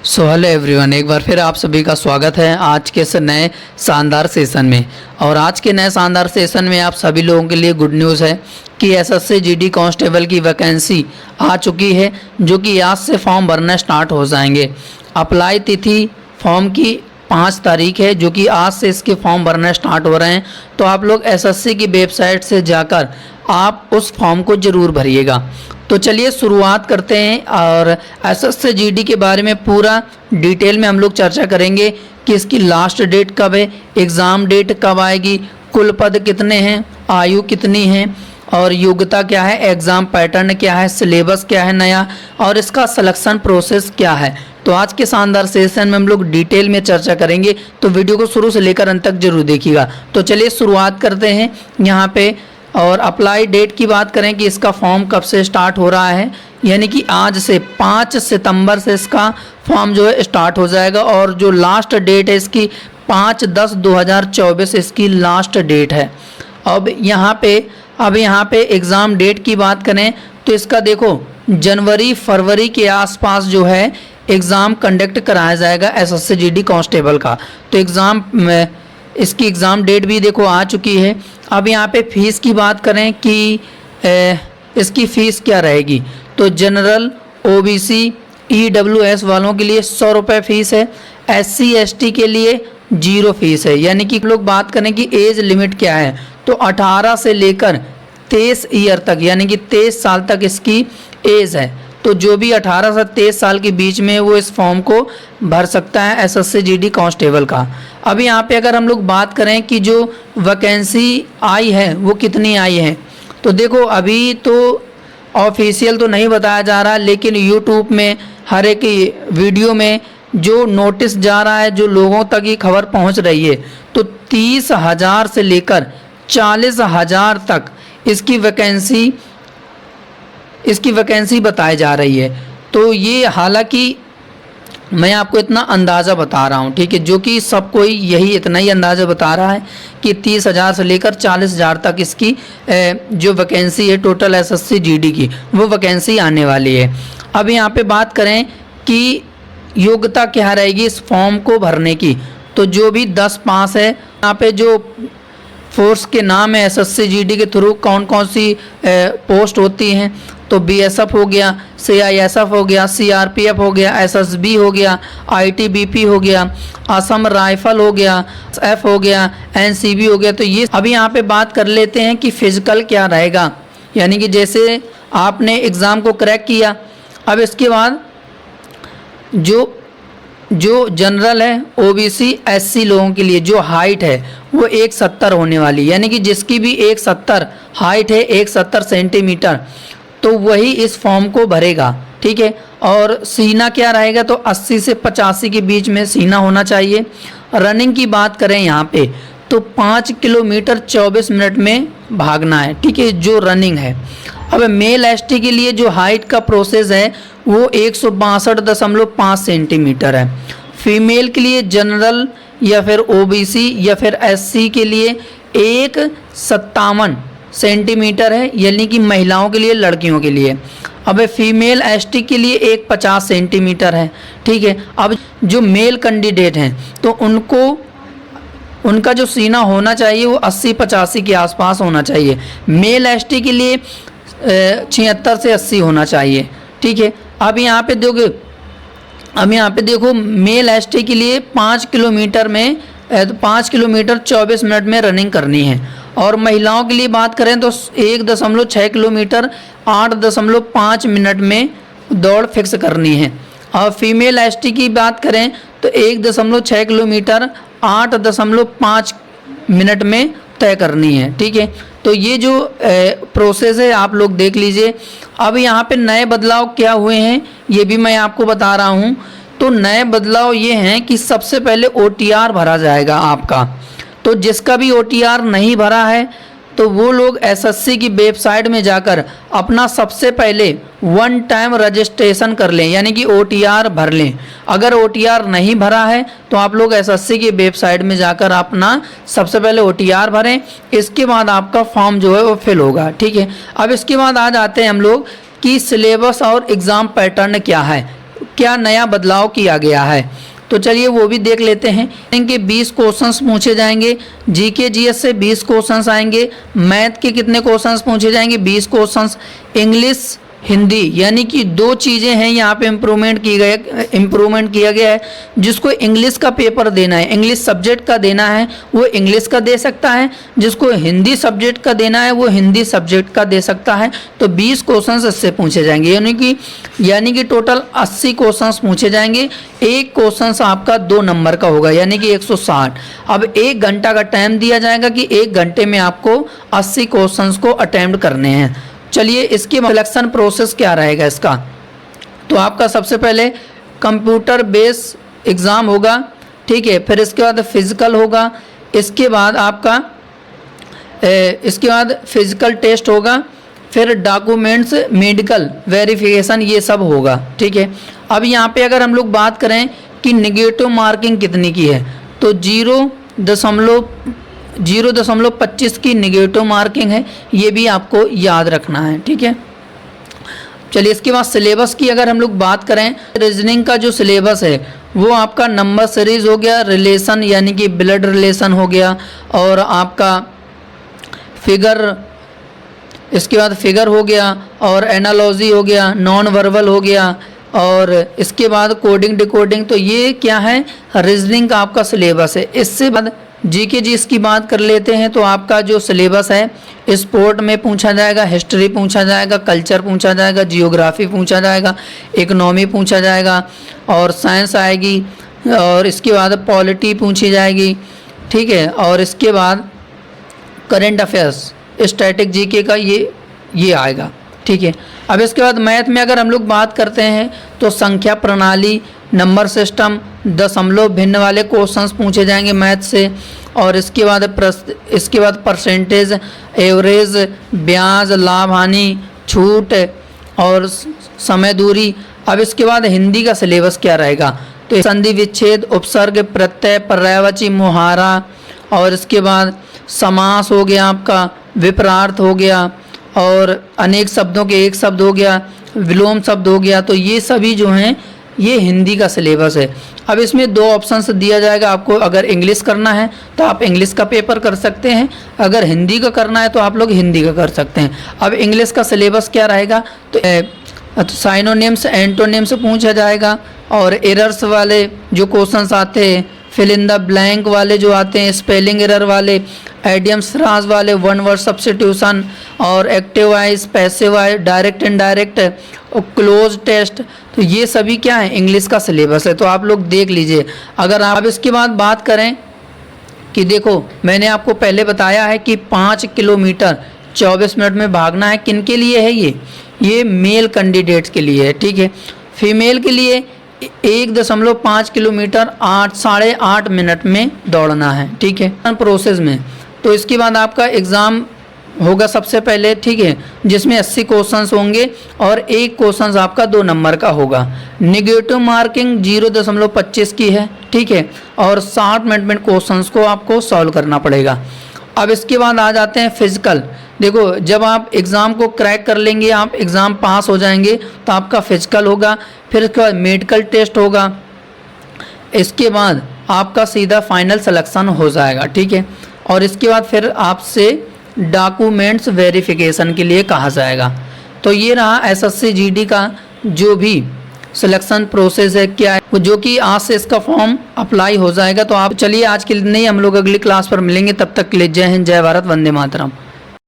So hello everyone, एक बार फिर आप सभी का स्वागत है आज के इस नए शानदार सेशन में। और आज के नए शानदार सेशन में आप सभी लोगों के लिए गुड न्यूज़ है कि एसएससी जीडी कांस्टेबल की वैकेंसी आ चुकी है, जो कि आज से फॉर्म भरना स्टार्ट हो जाएंगे। अप्लाई तिथि फॉर्म की 5 तारीख है, जो कि आज से इसके फॉर्म भरना स्टार्ट हो रहे हैं। तो आप लोग एसएससी की वेबसाइट से जाकर आप उस फॉर्म को ज़रूर भरिएगा। तो चलिए शुरुआत करते हैं और एसएससी जीडी के बारे में पूरा डिटेल में हम लोग चर्चा करेंगे कि इसकी लास्ट डेट कब है, एग्ज़ाम डेट कब आएगी, कुल पद कितने हैं, आयु कितनी है और योग्यता क्या है, एग्ज़ाम पैटर्न क्या है, सिलेबस क्या है नया और इसका सिलेक्शन प्रोसेस क्या है। तो आज के शानदार सेशन में हम लोग डिटेल में चर्चा करेंगे, तो वीडियो को शुरू से लेकर अंत तक जरूर देखिएगा। तो चलिए शुरुआत करते हैं यहाँ पे। और अप्लाई डेट की बात करें कि इसका फॉर्म कब से स्टार्ट हो रहा है, यानी कि आज से 5 सितंबर से इसका फॉर्म जो है स्टार्ट हो जाएगा। और जो लास्ट डेट है इसकी 5/10/2024 इसकी लास्ट डेट है। अब यहाँ पे एग्ज़ाम डेट की बात करें तो इसका देखो जनवरी फरवरी के आसपास जो है एग्ज़ाम कंडक्ट कराया जाएगा एसएससी जीडी कांस्टेबल का। तो इसकी एग्ज़ाम डेट भी देखो आ चुकी है। अब यहाँ पे फ़ीस की बात करें कि इसकी फ़ीस क्या रहेगी, तो जनरल ओबीसी ईडब्ल्यूएस वालों के लिए 100 रुपये फ़ीस है, एससी एसटी के लिए 0 फीस है। यानी कि लोग बात करें कि एज लिमिट क्या है, तो 18 से लेकर 23 ईयर तक यानी कि 23 साल तक इसकी एज है। तो जो भी 18 से 23 साल के बीच में वो इस फॉर्म को भर सकता है एसएससी जीडी कांस्टेबल का। अब यहाँ पे अगर हम लोग बात करें कि जो वैकेंसी आई है वो कितनी आई है, तो देखो अभी तो ऑफिशियल तो नहीं बताया जा रहा, लेकिन यूट्यूब में हर एक वीडियो में जो नोटिस जा रहा है, जो लोगों तक ये खबर पहुँच रही है, तो 30,000 से लेकर 40,000 तक इसकी वैकेंसी बताई जा रही है। तो ये हालांकि मैं आपको इतना अंदाज़ा बता रहा हूँ, ठीक है, जो कि सब कोई यही इतना ही अंदाज़ा बता रहा है कि 30,000 से लेकर 40,000 तक इसकी जो वैकेंसी है टोटल एसएससी जीडी की, वो वैकेंसी आने वाली है। अब यहाँ पे बात करें कि योग्यता क्या रहेगी इस फॉर्म को भरने की, तो जो भी 10 पास है, यहाँ पे जो फोर्स के नाम है एसएससी जीडी के थ्रू कौन कौन सी पोस्ट होती हैं, तो बीएसएफ हो गया, सीआईएसएफ हो गया, सीआरपीएफ हो गया, एसएसबी हो गया, आईटीबीपी हो गया, असम राइफल हो गया, एफ हो गया, एनसीबी हो गया। तो ये अभी यहाँ पे बात कर लेते हैं कि फिजिकल क्या रहेगा, यानी कि जैसे आपने एग्ज़ाम को क्रैक किया, अब इसके बाद जो जनरल है ओबीसी एससी लोगों के लिए जो हाइट है वो 170 होने वाली, यानी कि जिसकी भी 170 हाइट है, 170 सेंटीमीटर, तो वही इस फॉर्म को भरेगा, ठीक है। और सीना क्या रहेगा, तो 80 से 85 के बीच में सीना होना चाहिए। रनिंग की बात करें यहाँ पे तो 5 किलोमीटर 24 मिनट में भागना है, ठीक है, जो रनिंग है। अब मेल एसटी के लिए जो हाइट का प्रोसेस है वो 162.5 सेंटीमीटर है। फीमेल के लिए जनरल या फिर ओबीसी या फिर एससी के लिए 157 सेंटीमीटर है, यानी कि महिलाओं के लिए, लड़कियों के लिए। अब फीमेल एसटी के लिए 150 सेंटीमीटर है, ठीक है। अब जो मेल कैंडिडेट हैं तो उनका जो सीना होना चाहिए वो 80-85 के आसपास होना चाहिए। मेल एसटी के लिए 76 से 80 होना चाहिए, ठीक है। अब यहाँ पे देखो मेल एसटी के लिए 5 किलोमीटर 24 मिनट में रनिंग करनी है। और महिलाओं के लिए बात करें तो 1.6 किलोमीटर 8.5 मिनट में दौड़ फिक्स करनी है। और फीमेल एसटी की बात करें तो 1.6 किलोमीटर 8.5 मिनट में तय करनी है, ठीक है। तो ये जो प्रोसेस है आप लोग देख लीजिए। अब यहाँ पे नए बदलाव क्या हुए हैं ये भी मैं आपको बता रहा हूँ। तो नए बदलाव ये हैं कि सबसे पहले ओटीआर भरा जाएगा आपका। तो जिसका भी ओटीआर नहीं भरा है तो वो लोग एसएससी की वेबसाइट में जाकर अपना सबसे पहले 1 टाइम रजिस्ट्रेशन कर लें, यानी कि ओटीआर भर लें। अगर ओटीआर नहीं भरा है तो आप लोग एसएससी की वेबसाइट में जाकर अपना सबसे पहले ओटीआर भरें, इसके बाद आपका फॉर्म जो है वो फिल होगा, ठीक है। अब इसके बाद आ जाते हैं हम लोग कि सिलेबस और एग्ज़ाम पैटर्न क्या है, क्या नया बदलाव किया गया है। तो चलिए वो भी देख लेते हैं। इनके 20 क्वेश्चंस पूछे जाएंगे, जीके जीएस से 20 क्वेश्चंस आएंगे, मैथ के कितने क्वेश्चंस पूछे जाएंगे 20 क्वेश्चंस, इंग्लिश हिंदी, यानी कि 2 चीज़ें हैं यहाँ पे इम्प्रूवमेंट किया गया है। जिसको इंग्लिश का पेपर देना है, इंग्लिश सब्जेक्ट का देना है, वो इंग्लिश का दे सकता है, जिसको हिंदी सब्जेक्ट का देना है वो हिंदी सब्जेक्ट का दे सकता है। तो 20 क्वेश्चंस इससे पूछे जाएंगे, यानी कि टोटल 80 क्वेश्चंस पूछे जाएंगे। एक क्वेश्चन आपका 2 नंबर का होगा, यानी कि 160। अब 1 घंटा का टाइम दिया जाएगा कि 1 घंटे में आपको 80 क्वेश्चंस को अटेम्प्ट करने हैं। चलिए इसके सिलेक्शन प्रोसेस क्या रहेगा इसका। तो आपका सबसे पहले कंप्यूटर बेस एग्ज़ाम होगा, ठीक है, फिर इसके बाद फिजिकल होगा, इसके बाद आपका फिजिकल टेस्ट होगा, फिर डॉक्यूमेंट्स मेडिकल वेरिफिकेशन, ये सब होगा, ठीक है। अब यहाँ पे अगर हम लोग बात करें कि नेगेटिव मार्किंग कितनी की है, तो 0.25 की नेगेटिव मार्किंग है, ये भी आपको याद रखना है, ठीक है। चलिए इसके बाद सिलेबस की अगर हम लोग बात करें, रीजनिंग का जो सिलेबस है वो आपका नंबर सीरीज हो गया, रिलेशन यानी कि ब्लड रिलेशन हो गया, और आपका फिगर, इसके बाद फिगर हो गया, और एनालॉजी हो गया, नॉन वर्बल हो गया, और इसके बाद कोडिंग डिकोडिंग। तो ये क्या है, रीजनिंग का आपका सिलेबस है। इससे बाद जीके जीएस की बात कर लेते हैं। तो आपका जो सिलेबस है, स्पोर्ट में पूछा जाएगा, हिस्ट्री पूछा जाएगा, कल्चर पूछा जाएगा, जियोग्राफी पूछा जाएगा, इकोनॉमी पूछा जाएगा, और साइंस आएगी, और इसके बाद पॉलिटी पूछी जाएगी, ठीक है, और इसके बाद करंट अफेयर्स, स्टैटिक जीके का ये आएगा, ठीक है। अब इसके बाद मैथ में अगर हम लोग बात करते हैं तो संख्या प्रणाली, नंबर सिस्टम, दशमलव भिन्न वाले क्वेश्चंस पूछे जाएंगे मैथ से, और इसके बाद परसेंटेज, एवरेज, ब्याज, लाभ हानि, छूट, और समय दूरी। अब इसके बाद हिंदी का सिलेबस क्या रहेगा, तो संधि विच्छेद, उपसर्ग, प्रत्यय, पर्यायवाची, मुहारा, और इसके बाद समास हो गया आपका, विपरार्थ हो गया, और अनेक शब्दों के एक शब्द हो गया, विलोम शब्द हो गया। तो ये सभी जो हैं ये हिंदी का सिलेबस है। अब इसमें 2 ऑप्शंस दिया जाएगा आपको, अगर इंग्लिश करना है तो आप इंग्लिश का पेपर कर सकते हैं, अगर हिंदी का करना है तो आप लोग हिंदी का कर सकते हैं। अब इंग्लिश का सिलेबस क्या रहेगा, तो साइनोनिम्स, एंटोनिम्स पूछा जाएगा, और एरर्स वाले जो क्वेश्चंस आते हैं, फिल इन द ब्लैंक वाले जो आते हैं, स्पेलिंग एरर वाले, एडियम्स फ्राज वाले, वन वर्ड सब्स्टिट्यूशन, और active voice, passive wise, direct indirect, और क्लोज टेस्ट। तो ये सभी क्या है, इंग्लिश का सिलेबस है। तो आप लोग देख लीजिए। अगर आप इसके बाद बात करें कि देखो मैंने आपको पहले बताया है कि 5 किलोमीटर 24 मिनट में भागना है, किन के लिए है ये मेल कैंडिडेट्स के लिए है, ठीक है। फीमेल के लिए 1.5 किलोमीटर 8.5 मिनट में दौड़ना है, ठीक है, प्रोसेस में। तो इसके बाद आपका एग्ज़ाम होगा सबसे पहले, ठीक है, जिसमें 80 क्वेश्चंस होंगे, और एक क्वेश्चन आपका 2 नंबर का होगा। नेगेटिव मार्किंग 0.25 की है, ठीक है, और 60 मिनट में क्वेश्चंस को आपको सॉल्व करना पड़ेगा। अब इसके बाद आ जाते हैं फिजिकल। देखो जब आप एग्ज़ाम को क्रैक कर लेंगे, आप एग्ज़ाम पास हो जाएंगे, तो आपका फिजिकल होगा, फिर इसके बाद मेडिकल टेस्ट होगा, इसके बाद आपका सीधा फाइनल सिलेक्शन हो जाएगा, ठीक है। और इसके बाद फिर आपसे डॉक्यूमेंट्स वेरिफिकेशन के लिए कहा जाएगा। तो ये रहा एसएससी जीडी का जो भी सिलेक्शन प्रोसेस है, क्या है, जो कि आज से इसका फॉर्म अप्लाई हो जाएगा। तो आप चलिए आज के लिए नहीं, हम लोग अगली क्लास पर मिलेंगे, तब तक के लिए जय हिंद, जय भारत, वंदे मातरम।